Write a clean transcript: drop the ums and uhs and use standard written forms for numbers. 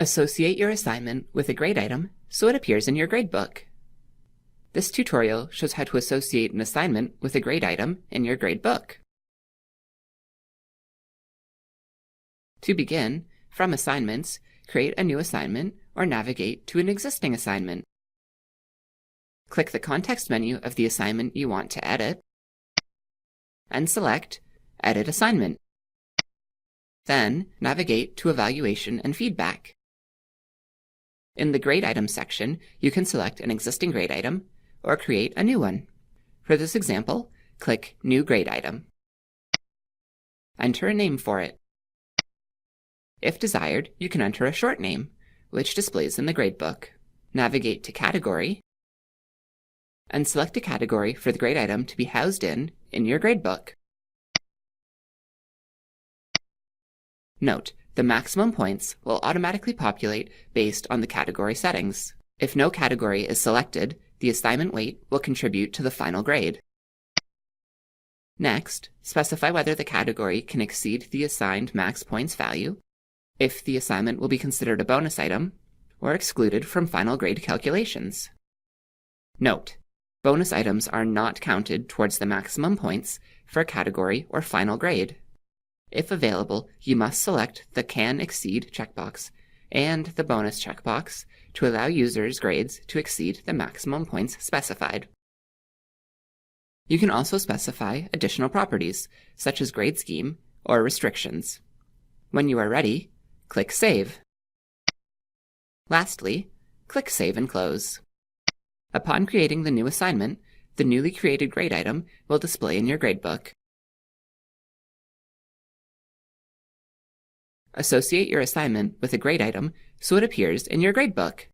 Associate your assignment with a grade item so it appears in your gradebook. This tutorial shows how to associate an assignment with a grade item in your gradebook. To begin, from Assignments, create a new assignment or navigate to an existing assignment. Click the context menu of the assignment you want to edit and select Edit Assignment. Then, navigate to Evaluation and Feedback. In the Grade Items section, you can select an existing grade item or create a new one. For this example, click New Grade Item. Enter a name for it. If desired, you can enter a short name, which displays in the gradebook. Navigate to Category and select a category for the grade item to be housed in your gradebook. Note, the maximum points will automatically populate based on the category settings. If no category is selected, the assignment weight will contribute to the final grade. Next, specify whether the category can exceed the assigned max points value, if the assignment will be considered a bonus item, or excluded from final grade calculations. Note, bonus items are not counted towards the maximum points for a category or final grade. If available, you must select the Can Exceed checkbox and the Bonus checkbox to allow users' grades to exceed the maximum points specified. You can also specify additional properties, such as grade scheme or restrictions. When you are ready, click Save. Lastly, click Save and Close. Upon creating the new assignment, the newly created grade item will display in your gradebook. Associate your assignment with a grade item so it appears in your gradebook.